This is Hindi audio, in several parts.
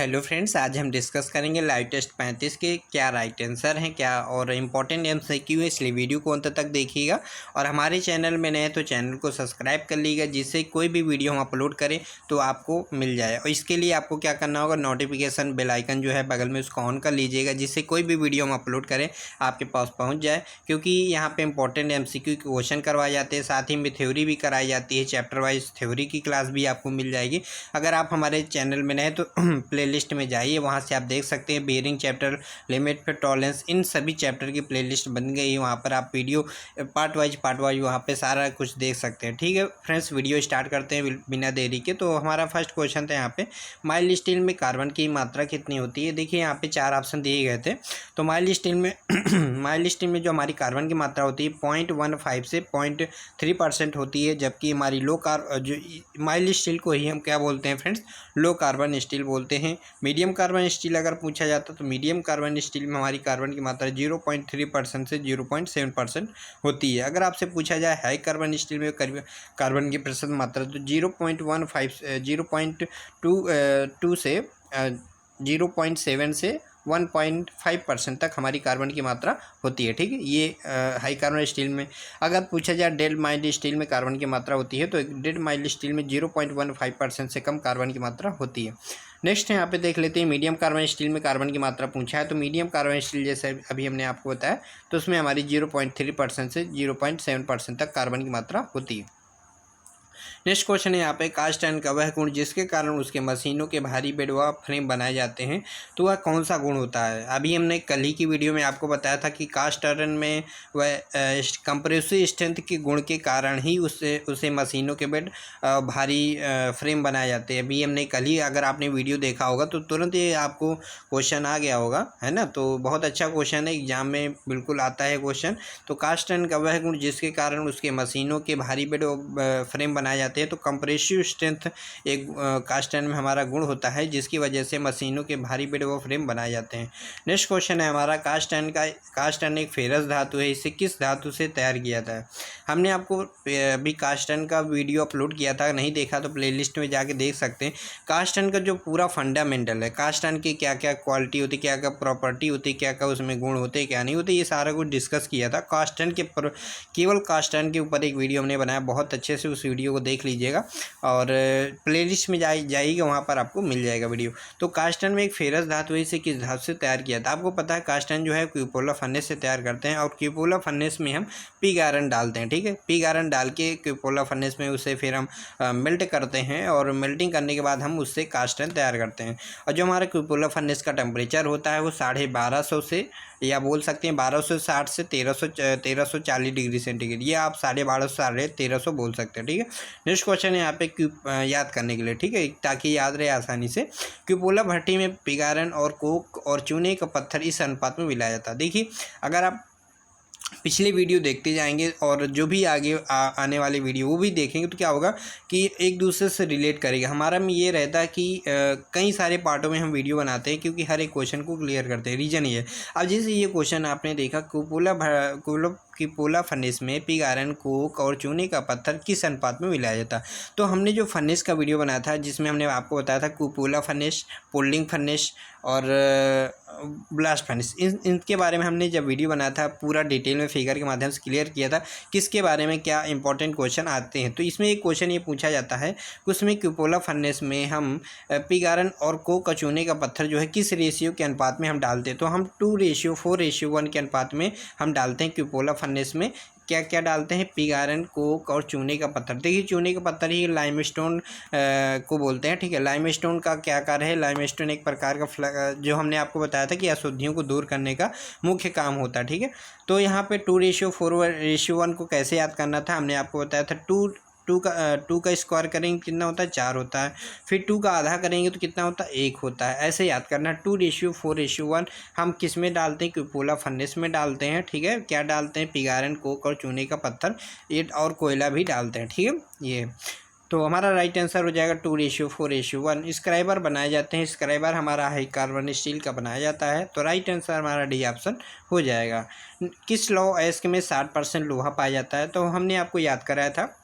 हेलो फ्रेंड्स, आज हम डिस्कस करेंगे लाइव टेस्ट 35 के क्या राइट आंसर हैं क्या और इम्पोर्टेंट एमसीक्यू है, इसलिए वीडियो को अंत तक देखिएगा। और हमारे चैनल में नए हैं तो चैनल को सब्सक्राइब कर लीजिएगा, जिससे कोई भी वीडियो हम अपलोड करें तो आपको मिल जाए। और इसके लिए आपको क्या करना होगा, नोटिफिकेशन बेल आइकन जो है बगल में उसको ऑन कर लीजिएगा, जिससे कोई भी वीडियो हम अपलोड करें आपके पास पहुँच जाए। क्योंकि यहाँ पर इंपॉर्टेंट एमसीक्यू के क्वेश्चन करवाए जाते हैं, साथ ही में थ्योरी भी कराई जाती है। चैप्टर वाइज थ्योरी की क्लास भी आपको मिल जाएगी। अगर आप हमारे चैनल में नए तो प्लेलिस्ट में जाइए, वहाँ से आप देख सकते हैं बेयरिंग चैप्टर, लिमिट पे टॉलरेंस, इन सभी चैप्टर की प्लेलिस्ट बन गई है। वहाँ पर आप वीडियो पार्ट वाइज वहाँ पे सारा कुछ देख सकते हैं। ठीक है फ्रेंड्स, वीडियो स्टार्ट करते हैं बिना देरी के। तो हमारा फर्स्ट क्वेश्चन था यहाँ पे, माइल्ड स्टील में कार्बन की मात्रा कितनी होती है। देखिए यहाँ पे 4 ऑप्शन दिए गए थे। तो माइल्ड स्टील में माइल्ड स्टील में जो हमारी कार्बन की मात्रा होती है 0.15 से 0.3% होती है, जबकि हमारी जो माइल्ड स्टील को ही हम क्या बोलते हैं फ्रेंड्स, लो कार्बन स्टील बोलते हैं। मीडियम कार्बन स्टील अगर पूछा जाता तो मीडियम कार्बन स्टील में हमारी कार्बन की मात्रा 0.3% से 0.7% होती है। अगर आपसे पूछा जाए हाई कार्बन स्टील में कार्बन की प्रतिशत मात्रा तो 0.2 से 0.7 से 1.5% तक हमारी कार्बन की मात्रा होती है। ठीक है, ये हाई कार्बन स्टील में। अगर पूछा जाए डेड माइल्ड स्टील में कार्बन की मात्रा होती है तो डेड माइल्ड स्टील में 0.15% से कम कार्बन की मात्रा होती है। नेक्स्ट यहाँ पे देख लेते हैं, मीडियम कार्बन स्टील में कार्बन की मात्रा पूछा है। तो मीडियम कार्बन स्टील जैसे अभी हमने आपको बताया, तो उसमें हमारी 0.3% से 0.7% तक कार्बन की मात्रा होती है। नेक्स्ट क्वेश्चन है यहाँ पे, कास्ट आयरन का वह गुण जिसके कारण उसके मशीनों के भारी बेड व फ्रेम बनाए जाते हैं, तो वह कौन सा गुण होता है। अभी हमने कल ही की वीडियो में आपको बताया था कि कास्ट आयरन में वह कंप्रेसिव स्ट्रेंथ के गुण के कारण ही उसे मशीनों के बेड भारी फ्रेम बनाए जाते हैं। अभी हमने कल ही, अगर आपने वीडियो देखा होगा तो तुरंत ये आपको क्वेश्चन आ गया होगा, है ना। तो बहुत अच्छा क्वेश्चन है, एग्जाम में बिल्कुल आता है क्वेश्चन। तो कास्ट आयरन का वह गुण जिसके कारण उसके मशीनों के भारी बेड फ्रेम बनाए जाते हैं, तो कंप्रेसिव स्ट्रेंथ एक कास्ट आयरन में हमारा गुण होता है, जिसकी वजह से मशीनों के भारी बेड व फ्रेम बनाए जाते हैं। नेक्स्ट क्वेश्चन है हमारा, कास्ट आयरन एक फेरस धातु है, इसे किस धातु से तैयार किया था। हमने आपको अभी कास्ट आयरन का वीडियो अपलोड किया था, नहीं देखा तो प्लेलिस्ट में जाके देख सकते हैं। कास्ट आयरन का जो पूरा फंडामेंटल है, कास्ट आयरन की क्या क्या क्वालिटी होती है, क्या क्या प्रॉपर्टी होती है, क्या क्या उसमें गुण होते हैं, क्या नहीं होते, ये सारा कुछ डिस्कस किया था। कास्ट आयरन के केवल कास्ट आयरन के ऊपर एक वीडियो हमने बनाया, बहुत अच्छे से उस वीडियो को देख लीजिएगा और प्लेलिस्ट में जाइएगा, वहाँ पर आपको मिल जाएगा वीडियो। तो कास्ट आयरन में एक फेरस धातु है, इसे किस धातु से तैयार किया था। आपको पता है कास्ट आयरन जो है क्यूपोला फर्नेस से तैयार करते हैं, और क्यूपोला फर्नेस में हम पिग आयरन डालते हैं। ठीक है, पिग आयरन डाल के क्यूपोला फर्नेस में उसे फिर हम मेल्ट करते हैं, और मेल्टिंग करने के बाद हम उससे कास्ट आयरन तैयार करते हैं। और जो हमारा क्यूपोला फर्नेस का टेम्परेचर होता है वो 1250 से, या बोल सकते हैं 1260 से 1340 डिग्री सेंटीग्रेड, ये आप 1250 1300 बोल सकते हैं। ठीक है, नेक्स्ट क्वेश्चन है यहाँ पे याद करने के लिए, ठीक है, ताकि याद रहे आसानी से। क्यूपोला भट्टी में पिग आयरन और कोक और चूने का पत्थर इस अनुपात में मिलाया जाता है। देखिए, अगर आप पिछले वीडियो देखते जाएंगे और जो भी आगे आने वाले वीडियो वो भी देखेंगे, तो क्या होगा कि एक दूसरे से रिलेट करेगा। हमारा में ये रहता है कि कई सारे पार्टों में हम वीडियो बनाते हैं, क्योंकि हर एक क्वेश्चन को क्लियर करते हैं। रीज़न ये है, अब जैसे ये क्वेश्चन आपने देखा, क्यूपोला फर्नेस में पिग आयरन, कोक और चूने का पत्थर किस अनुपात में मिलाया जाता है। तो हमने जो फर्नेस का वीडियो बनाया था, जिसमें हमने आपको बताया था क्यूपोला फर्नेस, पोल्डिंग फर्नेस और ब्लास्ट फर्नेस, इनके बारे में हमने जब वीडियो बनाया था पूरा डिटेल में फिगर के माध्यम से क्लियर किया था किसके बारे में क्या इंपॉर्टेंट क्वेश्चन आते हैं। तो इसमें एक क्वेश्चन ये पूछा जाता है कि उसमें क्यूपोला फर्नेस में हम पिग आयरन और कोक चूने का पत्थर जो है किस रेशियो के अनुपात में हम डालते हैं। तो हम 2:4:1 के अनुपात में हम डालते हैं। क्यूपोला फर्नेस में क्या क्या डालते हैं, पिग आयरन, कोक और चूने का पत्थर। देखिए, चूने का पत्थर ही लाइमस्टोन को बोलते हैं। ठीक है, लाइमस्टोन का क्या कार्य है, लाइमस्टोन एक प्रकार का जो हमने आपको बताया था कि अशुद्धियों को दूर करने का मुख्य काम होता है। ठीक है, तो यहाँ पे 2:4:1 को कैसे याद करना था, हमने आपको बताया था। टू का स्क्वायर करेंगे कितना होता है, 4 होता है। फिर 2 का आधा करेंगे तो कितना होता है, 1 होता है। ऐसे याद करना। 2:4:1 हम किस में डालते हैं, क्यूपोला फर्नेस में डालते हैं। ठीक है, क्या डालते हैं, पिग आयरन, कोक और चूने का पत्थर, ईंट और कोयला भी डालते हैं। ठीक है, ये तो हमारा राइट आंसर हो जाएगा 2:4:1। स्क्राइबर बनाए जाते हैं, स्क्राइबर हमारा हाई कार्बन स्टील का बनाया जाता है। तो राइट आंसर हमारा डी ऑप्शन हो जाएगा। किस लौ एस्क में 60% लोहा पाया जाता है। तो हमने आपको याद कराया था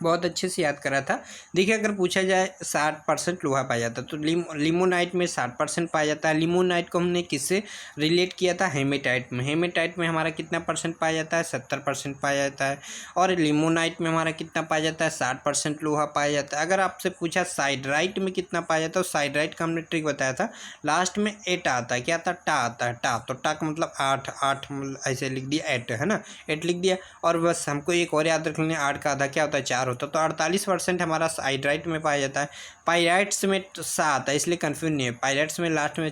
बहुत अच्छे से याद करा था। देखिए अगर पूछा जाए 60% लोहा पाया जाता है तो लिमोनाइट में 60% पाया जाता है। लिमोनाइट को हमने किससे रिलेट किया था? हेमेटाइट में। हेमेटाइट में हमारा कितना परसेंट पाया जाता है? 70% पाया जाता है। और लिमोनाइट में हमारा कितना पाया जाता है? 60% लोहा पाया जाता है। अगर आपसे पूछा साइडराइट में कितना पाया जाता है, तो साइडराइट का हमने ट्रिक बताया था, लास्ट में 8 आता है। क्या आता है? टा आता है। टा, तो टा का मतलब 8, 8 ऐसे लिख दिया, 8 है ना, 8 लिख दिया। और बस हमको एक और याद रख लेना, 8 का आधा क्या होता है? 4 होता है। तो 48% हमारा साइडराइट में पाया जाता है। पाइराइट्स में सा आता है, इसलिए कन्फ्यूज नहीं है। पाइराइट्स में लास्ट में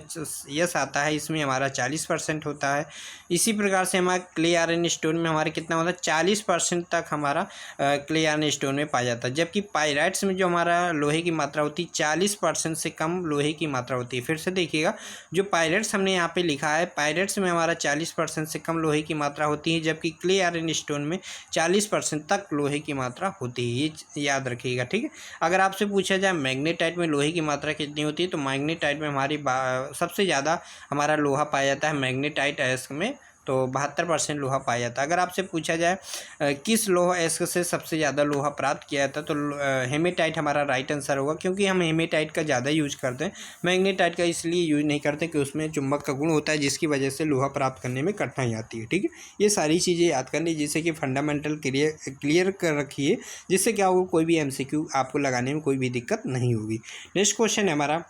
यस आता है, इसमें हमारा 40% होता है। इसी प्रकार से हमारा क्ले आयरन स्टोन में हमारा कितना होता है? 40% तक हमारा क्ले आयरन स्टोन में पाया जाता है। जबकि पाइराइट्स में जो हमारा लोहे की मात्रा होती है 40% से कम लोहे की मात्रा होती है। फिर से देखिएगा, जो पाइराइट्स हमने यहाँ पे लिखा है, पाइराइट्स में हमारा 40% से कम लोहे की मात्रा होती है, जबकि क्ले आयरन स्टोन में 40% तक लोहे की मात्रा होती है। ये याद रखिएगा, ठीक है। अगर आपसे पूछा जाए मैग्नेटाइट में लोहे की मात्रा कितनी होती है, तो मैग्नेटाइट में हमारी सबसे ज़्यादा हमारा लोहा पाया जाता है मैग्नेटाइट अयस्क में, तो 72% लोहा पाया जाता है। अगर आपसे पूछा जाए किस लोहा अयस्क से सबसे ज़्यादा लोहा प्राप्त किया जाता है, तो हेमेटाइट हमारा राइट आंसर होगा, क्योंकि हम हेमेटाइट का ज़्यादा यूज करते हैं। मैग्नेटाइट का इसलिए यूज नहीं करते कि उसमें चुंबक का गुण होता है, जिसकी वजह से लोहा प्राप्त करने में कठिनाई आती है, ठीक है। ये सारी चीज़ें याद कर ली, जिससे कि फंडामेंटल क्लियर कर रखिए, जिससे क्या होगा, कोई भी MCQ आपको लगाने में कोई भी दिक्कत नहीं होगी। नेक्स्ट क्वेश्चन है हमारा,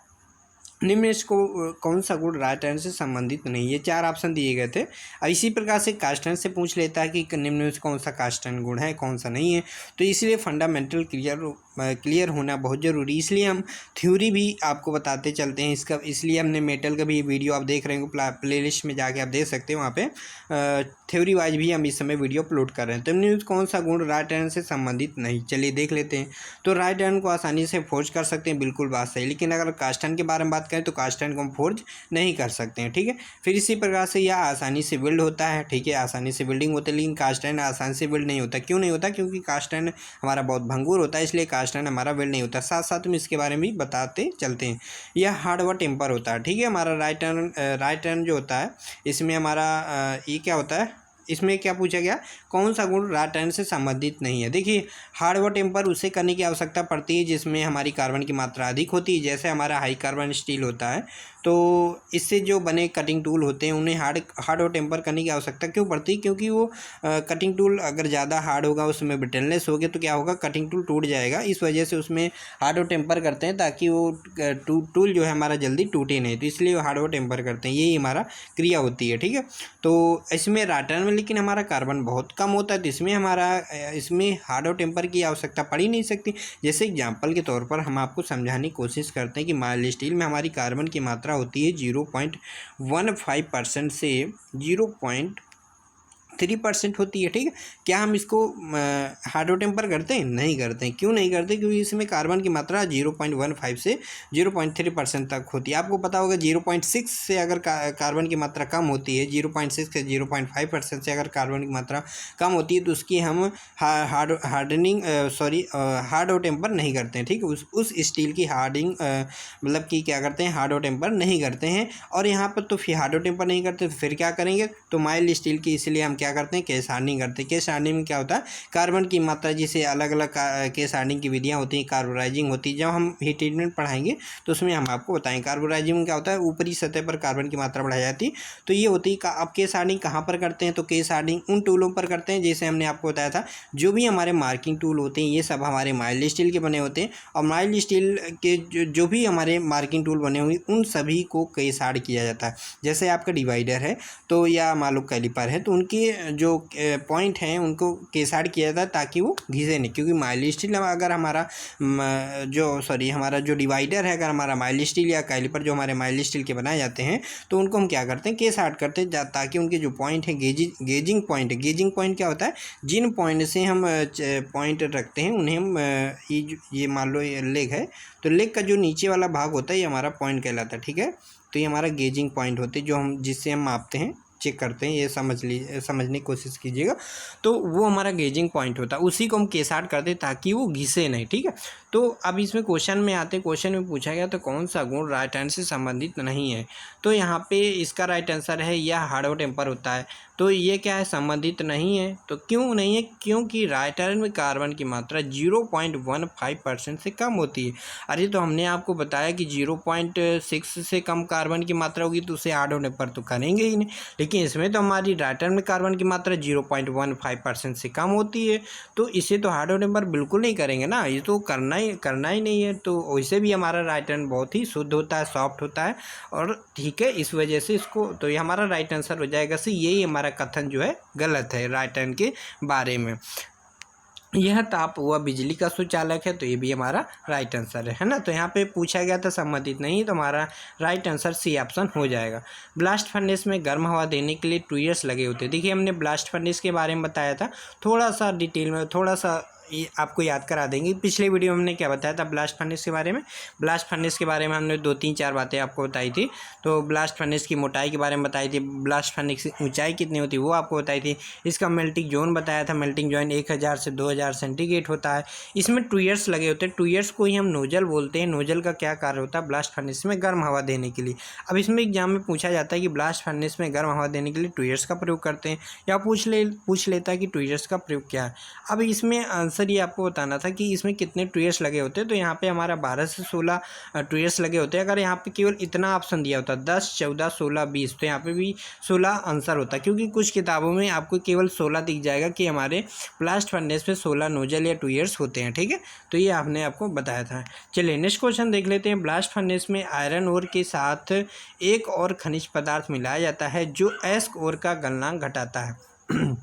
निम्न में इसको कौन सा गुण राइट आंसर से संबंधित नहीं है? 4 ऑप्शन दिए गए थे। अब इसी प्रकार से कास्ट आयरन से पूछ लेता है कि निम्न में से कौन सा कास्ट आयरन गुण है, कौन सा नहीं है। तो इसलिए फंडामेंटल क्लियर होना बहुत ज़रूरी, इसलिए हम थ्योरी भी आपको बताते चलते हैं इसका। इसलिए हमने मेटल का भी वीडियो आप देख रहे हो, प्लेलिस्ट में जाके आप देख सकते हो, वहाँ पे थ्योरी वाइज भी हम इस समय वीडियो अपलोड कर रहे हैं। तो निम्न में कौन सा गुण राइट आयरन से संबंधित नहीं? चलिए देख लेते हैं। तो राइट आयरन को आसानी से फोर्ज कर सकते हैं, बिल्कुल बात सही। लेकिन अगर कास्ट आयरन के बारे में बात करें तो कास्ट आयरन को हम फोर्ज नहीं कर सकते हैं, ठीक है। फिर इसी प्रकार से यह आसानी से बिल्ड होता है, ठीक है, आसानी से बिल्डिंग होती है। लेकिन कास्ट आयरन आसानी से बिल्ड नहीं होता। क्यों नहीं होता? क्योंकि कास्ट आयरन हमारा बहुत भंगुर होता है, इसलिए कास्ट आयरन हमारा बिल्ड नहीं होता। साथ साथ में इसके बारे में भी बताते चलते हैं। यह हार्ड व टेम्पर होता है, ठीक है। हमारा राइट आयरन जो होता है, इसमें हमारा ये क्या होता है, इसमें क्या पूछा गया, कौन सा गुण राइट आयरन से संबंधित नहीं है? देखिए, हार्ड व टेम्पर उसे करने की आवश्यकता पड़ती है जिसमें हमारी कार्बन की मात्रा अधिक होती है। जैसे हमारा हाई कार्बन स्टील होता है, तो इससे जो बने कटिंग टूल होते हैं उन्हें हार्ड और टेम्पर करने की आवश्यकता क्यों पड़ती है? क्योंकि वो कटिंग टूल अगर ज़्यादा हार्ड होगा, उसमें ब्रिटलनेस होगी, तो क्या होगा, कटिंग टूल टूट जाएगा। इस वजह से उसमें हार्ड और टेम्पर करते हैं, ताकि वो टूल जो है हमारा जल्दी टूटे नहीं। तो इसलिए वो हार्ड और टेम्पर करते हैं, यही हमारा क्रिया होती है, ठीक है। तो इसमें राइट आयरन में लेकिन हमारा कार्बन बहुत कम होता है, तो इसमें हार्ड और टेम्पर की आवश्यकता पड़ ही नहीं सकती। जैसे एग्जाम्पल के तौर पर हम आपको समझाने की कोशिश करते हैं कि माइल्ड स्टील में हमारी कार्बन की मात्रा होती है 0.15% से 0.3% होती है, ठीक है। क्या हम इसको हार्ड टेम्पर करते हैं? नहीं करते हैं। क्यों नहीं करते? क्योंकि इसमें कार्बन की मात्रा 0.15 से 0.3% तक होती है। आपको पता होगा 0.6 से अगर कार्बन की मात्रा कम होती है, 0.6 से 0.5% से अगर कार्बन की मात्रा कम होती है, तो उसकी हम हार्ड टेम्पर नहीं करते हैं, ठीक है। उस स्टील की हार्डिंग मतलब कि क्या करते हैं, हार्ड टेम्पर नहीं करते हैं। और यहाँ पर तो फिर हार्ड टेम्पर नहीं करते, तो फिर क्या करेंगे, तो माइल्ड स्टील की इसलिए हम क्या करते हैं, केस हार्डनिंग करते हैं। केस हार्डनिंग में क्या होता है, कार्बन की मात्रा, जिसे अलग अलग केस हार्डनिंग की विधियाँ होती हैं, कार्बोराइजिंग होती है। जब हम हीट ट्रीटमेंट पढ़ाएंगे तो उसमें हम आपको बताएंगे कार्बोराइजिंग में क्या होता है, ऊपरी सतह पर कार्बन की मात्रा बढ़ाई जाती है। तो ये होती है। अब केस हार्डनिंग कहाँ पर करते हैं, तो केस हार्डनिंग उन टूलों पर करते हैं, जैसे हमने आपको बताया था, जो भी हमारे मार्किंग टूल होते हैं, ये सब हमारे माइल्ड स्टील के बने होते हैं। और माइल्ड स्टील के जो भी हमारे मार्किंग टूल बने हुए, उन सभी को केस हार्ड किया जाता है। जैसे आपका डिवाइडर है, तो या मान लो कैलिपर है, तो उनके जो पॉइंट हैं उनको केस हार्ड किया जाता है, ताकि वो घिसे नहीं। क्योंकि माइल्ड स्टील अगर हमारा हमारा जो डिवाइडर है, अगर हमारा माइल्ड स्टील या कैलिपर जो हमारे माइल्ड स्टील के बनाए जाते हैं, तो उनको हम क्या करते हैं, केस हार्ड करते हैं, ताकि उनके जो पॉइंट है, गेजिंग पॉइंट है। गेजिंग पॉइंट क्या होता है, जिन पॉइंट से हम पॉइंट रखते हैं उन्हें हम ये मान लो ये लेग है, तो लेग का जो नीचे वाला भाग होता है, ये हमारा पॉइंट कहलाता है, ठीक है। तो ये हमारा गेजिंग पॉइंट होते हैं, जिससे हम मापते हैं, चेक करते हैं। ये समझने की कोशिश कीजिएगा। तो वो हमारा गेजिंग पॉइंट होता है, उसी को हम केस हार्ड करते हैं, ताकि वो घिसे नहीं, ठीक है। तो अब इसमें क्वेश्चन में आते हैं, क्वेश्चन में पूछा गया तो कौन सा गुण राइट आयरन से संबंधित नहीं है। तो यहाँ पे इसका राइट आंसर है, यह हार्ड टेम्पर होता है। तो ये क्या है, संबंधित नहीं है। तो क्यों नहीं है? क्योंकि राइट आयरन में कार्बन की मात्रा 0.15% से कम होती है। अरे तो हमने आपको बताया कि 0.6 से कम कार्बन की मात्रा होगी तो उसे ऐड होने पर तो करेंगे ही नहीं, लेकिन इसमें तो हमारी राइट आयरन में कार्बन की मात्रा 0.15% से कम होती है, तो इसे तो हार्ड होने पर बिल्कुल नहीं करेंगे ना, ये तो करना ही नहीं है। तो वैसे भी हमारा राइट आयरन बहुत ही शुद्ध होता है, सॉफ्ट होता है, और ठीक है, इस वजह से इसको, तो ये हमारा राइट आंसर हो जाएगा। सी यही हमारा कथन जो है गलत है राइट आयरन के बारे में। यह ताप हुआ बिजली का सुचालक है, तो ये भी हमारा राइट आंसर है ना। तो यहाँ पे पूछा गया था संबंधित नहीं, तो हमारा राइट आंसर सी ऑप्शन हो जाएगा। ब्लास्ट फर्नेस में गर्म हवा देने के लिए 2 ईयर्स लगे होते हैं। देखिए हमने ब्लास्ट फर्नेस के बारे में बताया था, थोड़ा सा डिटेल में, थोड़ा सा ये आपको याद करा देंगे। पिछले वीडियो में हमने क्या बताया था ब्लास्ट फर्नेस के बारे में? ब्लास्ट फर्नेस के बारे में हमने 2-3-4 बातें आपको बताई थी। तो ब्लास्ट फर्नेस की मोटाई के बारे में बताई थी, ब्लास्ट फर्नेस की ऊंचाई कितनी होती है वो आपको बताई थी, इसका मेल्टिंग जोन बताया था, मेल्टिंग जोन 1000 से 2000 सेंटीग्रेड होता है। इसमें 2 ईयर्स लगे होते हैं। 2 ईयर्स को ही हम नोजल बोलते हैं। नोजल का क्या कार्य होता है? ब्लास्ट फर्नेस में गर्म हवा देने के लिए। अब इसमें एग्जाम में पूछा जाता है कि ब्लास्ट फर्नेस में गर्म हवा देने के लिए 2 ईयर्स का प्रयोग करते हैं, या पूछ लेता है कि 2 ईयर्स का प्रयोग क्या है। अब इसमें आंसर ये आपको बताना था कि इसमें कितने 2 ईयर्स लगे होते हैं। तो यहाँ पे हमारा 12 से 16 2 ईयर्स लगे होते हैं। अगर यहाँ पे केवल इतना ऑप्शन दिया होता 10, 14, 16, 20, तो यहाँ पे भी 16 आंसर होता, क्योंकि कुछ किताबों में आपको केवल 16 दिख जाएगा कि हमारे ब्लास्ट फर्नेस में 16 नोजल या 2 ईयर्स होते हैं। ठीक है, तो ये आपने आपको बताया था। चलिए नेक्स्ट क्वेश्चन देख लेते हैं। ब्लास्ट फर्नेस में आयरन ओर के साथ एक और खनिज पदार्थ मिलाया जाता है जो एस्क ओर का गलनांक घटाता है।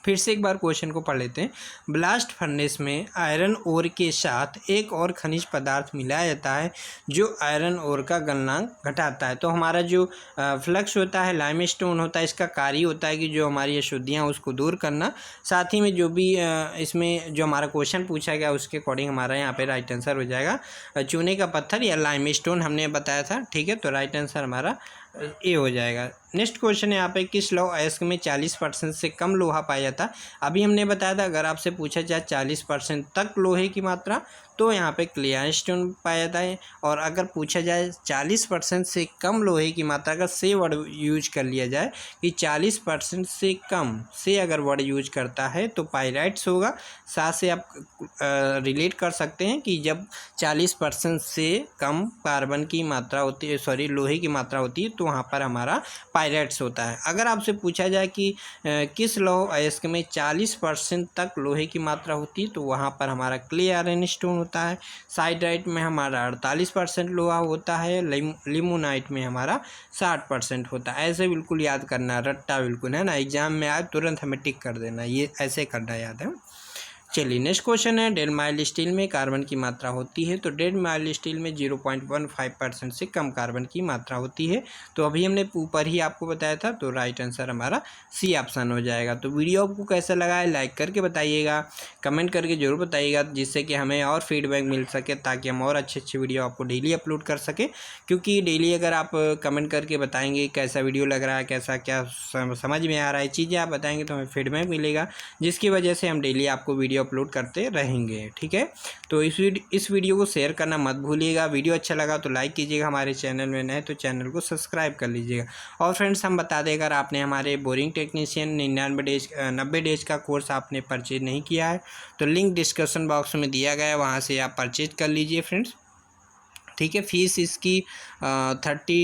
फिर से एक बार क्वेश्चन को पढ़ लेते हैं। ब्लास्ट फर्नेस में आयरन ओर के साथ एक और खनिज पदार्थ मिलाया जाता है जो आयरन ओर का गलनांक घटाता है। तो हमारा जो फ्लक्स होता है, लाइमस्टोन होता है, इसका कार्य होता है कि जो हमारी अशुद्धियाँ उसको दूर करना। साथ ही में जो भी इसमें जो हमारा क्वेश्चन पूछा गया उसके अकॉर्डिंग हमारा यहाँ पे राइट आंसर हो जाएगा चूने का पत्थर या लाइमस्टोन हमने बताया था। ठीक है, तो राइट आंसर हमारा ए हो जाएगा। नेक्स्ट क्वेश्चन है यहाँ पे, किस लौह अयस्क में 40% से कम लोहा पाया जाता है? अभी हमने बताया था अगर आपसे पूछा जाए 40% तक लोहे की मात्रा, तो यहाँ पे क्लियरस्टोन पाया जाता है। और अगर पूछा जाए 40% से कम लोहे की मात्रा का से वर्ड यूज कर लिया जाए कि 40% से कम से अगर वर्ड यूज करता है तो पाइराइट्स होगा। साथ से आप रिलेट कर सकते हैं कि जब 40% से कम कार्बन की मात्रा होती है, सॉरी लोहे की मात्रा होती है, तो वहाँ पर हमारा पाइराइट्स होता है। अगर आपसे पूछा जाए कि किस लौह अयस्क में 40% तक लोहे की मात्रा होती है, तो वहाँ पर हमारा क्ले आयरन स्टोन होता है। साइड्राइट में हमारा 48% लोहा होता है। लिमोनाइट में हमारा 60% होता है। ऐसे बिल्कुल याद करना, रट्टा बिल्कुल है ना, एग्जाम में आए तुरंत हमें टिक कर देना, ये ऐसे करना याद है। चलिए नेक्स्ट क्वेश्चन है, डेढ़ माइल स्टील में कार्बन की मात्रा होती है। तो डेढ़ माइल स्टील में 0.15% से कम कार्बन की मात्रा होती है। तो अभी हमने ऊपर ही आपको बताया था, तो राइट आंसर हमारा सी ऑप्शन हो जाएगा। तो वीडियो आपको कैसा लगा है लाइक करके बताइएगा, कमेंट करके जरूर बताइएगा, जिससे कि हमें और फीडबैक मिल सके, ताकि हम और अच्छे वीडियो आपको डेली अपलोड कर सके। क्योंकि डेली अगर आप कमेंट करके बताएंगे कैसा वीडियो लग रहा है, कैसा क्या समझ में आ रहा है, चीज़ें आप बताएंगे तो हमें फीडबैक मिलेगा, जिसकी वजह से हम डेली आपको वीडियो अपलोड करते रहेंगे। ठीक है, तो इस वीडियो को शेयर करना मत भूलिएगा। वीडियो अच्छा लगा तो लाइक कीजिएगा, हमारे चैनल में नए तो चैनल को सब्सक्राइब कर लीजिएगा। और फ्रेंड्स हम बता दें, अगर आपने हमारे बोरिंग टेक्नीशियन 90 डेज का कोर्स आपने परचेज नहीं किया है, तो लिंक डिस्क्रिप्शन बॉक्स में दिया गया है, वहाँ से आप परचेज कर लीजिए फ्रेंड्स। ठीक है, फीस इसकी 30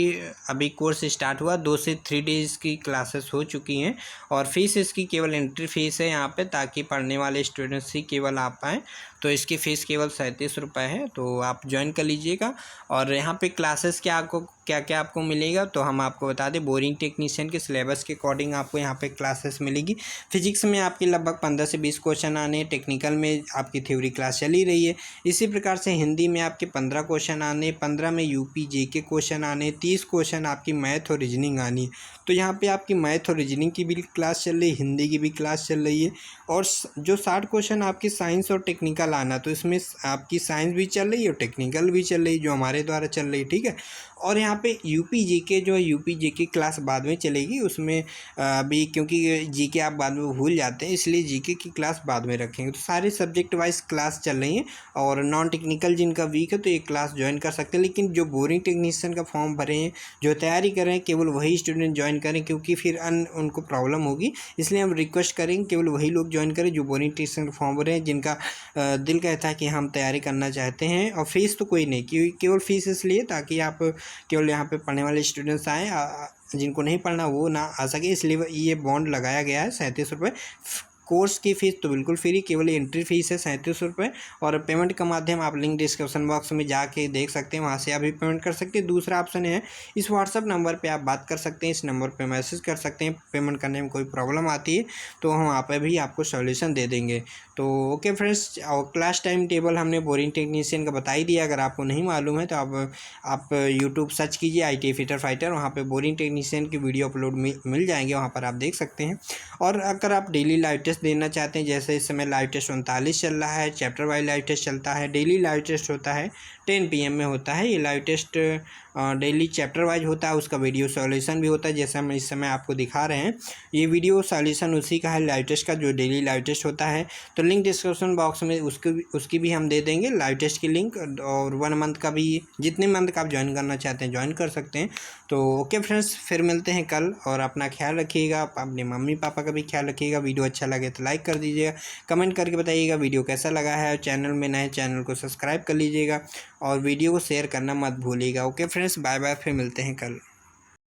अभी कोर्स स्टार्ट हुआ, 2 से 3 डेज की क्लासेस हो चुकी हैं। और फीस इसकी केवल एंट्री फीस है यहाँ पे, ताकि पढ़ने वाले स्टूडेंट्स ही केवल आ पाएँ। तो इसकी फ़ीस केवल 37 रुपये है, तो आप ज्वाइन कर लीजिएगा। और यहाँ पे क्लासेस क्या क्या आपको मिलेगा, तो हम आपको बता दें, बोरिंग टेक्नीशियन के सिलेबस के अकॉर्डिंग आपको यहाँ पे क्लासेस मिलेगी। फिजिक्स में आपके लगभग 15 से 20 क्वेश्चन आने, टेक्निकल में आपकी थ्योरी क्लास चली रही है। इसी प्रकार से हिंदी में आपके 15 क्वेश्चन आने, 15 में यूपी जेके क्वेश्चन आने, 30 क्वेश्चन आपकी मैथ और रीजनिंग आनी है। तो यहाँ पे आपकी मैथ और रीजनिंग की भी क्लास चल रही है, हिंदी की भी क्लास चल रही है। और जो 60 क्वेश्चन आपकी साइंस और टेक्निकल आना, तो इसमें आपकी साइंस भी चल रही है और टेक्निकल भी चल रही है, जो हमारे द्वारा चल रही है। ठीक है, और यहाँ पे यूपी जीके जो है, यूपी जीके क्लास बाद में चलेगी, उसमें अभी क्योंकि जीके आप बाद में भूल जाते हैं इसलिए जीके की क्लास बाद में रखेंगे। तो सारे सब्जेक्ट वाइज क्लास चल रही हैं और नॉन टेक्निकल जिनका वीक है तो एक क्लास ज्वाइन कर सकते हैं। लेकिन जो बोरिंग टेक्नीशियन का फॉर्म भरे हैं, जो तैयारी कर रहे हैं, केवल वही स्टूडेंट ज्वाइन करें, क्योंकि फिर उनको प्रॉब्लम होगी। इसलिए हम रिक्वेस्ट करेंगे केवल वही लोग ज्वाइन करें जो बोरिंग टेक्नीशियन का फॉर्म भरे हैं, जिनका दिल कहता है कि हम तैयारी करना चाहते हैं। और फीस तो कोई नहीं, केवल फीस इसलिए ताकि आप केवल यहाँ पे पढ़ने वाले स्टूडेंट्स आएँ, जिनको नहीं पढ़ना वो ना आ सके, इसलिए ये बॉन्ड लगाया गया है 37 रुपये। कोर्स की फ़ीस तो बिल्कुल फ्री, केवल एंट्री फीस है 37 रुपये। और पेमेंट का माध्यम आप लिंक डिस्क्रिप्शन बॉक्स में जाके देख सकते हैं, वहाँ से आप भी पेमेंट कर सकते हैं। दूसरा ऑप्शन है इस व्हाट्सअप नंबर पे आप बात कर सकते हैं, इस नंबर पे मैसेज कर सकते हैं। पेमेंट करने में कोई प्रॉब्लम आती है तो हम वहाँ पे भी आपको सॉल्यूशन दे देंगे। तो ओके फ्रेंड्स, और क्लास टाइम टेबल हमने बोरिंग टेक्नीशियन का बता ही दिया। अगर आपको नहीं मालूम है तो आप यूट्यूब सर्च कीजिए ITA फिटर फाइटर, वहाँ पे बोरिंग टेक्नीशियन की वीडियो अपलोड मिल जाएंगे, वहाँ पर आप देख सकते हैं। और अगर आप डेली लाइव टेस्ट देना चाहते हैं, जैसे इस समय लाइव टेस्ट 39 चल रहा है, चैप्टर वाइज लाइव टेस्ट चलता है, डेली लाइव टेस्ट होता है 10 PM में होता है। ये live test daily chapter wise होता है, उसका वीडियो सॉल्यूशन भी होता है, जैसे हम इस समय आपको दिखा रहे हैं। ये वीडियो सॉल्यूशन उसी का है, लाइव टेस्ट का, जो डेली लाइव टेस्ट होता है। तो लिंक डिस्क्रिप्शन बॉक्स में उसकी भी हम दे देंगे, लाइव टेस्ट की लिंक। और 1 मंथ का भी, जितने मंथ का आप ज्वाइन करना चाहते हैं ज्वाइन कर सकते हैं। तो ओके फ्रेंड्स, फिर मिलते हैं कल, और अपना ख्याल रखिएगा, अपने मम्मी पापा का भी ख्याल रखिएगा। वीडियो अच्छा लगे तो लाइक कर दीजिएगा, कमेंट करके बताइएगा वीडियो कैसा लगा है। चैनल में नए चैनल को सब्सक्राइब कर लीजिएगा और वीडियो को शेयर करना मत भूलिएगा। ओके फ्रेंड्स, बाय बाय, फिर मिलते हैं कल।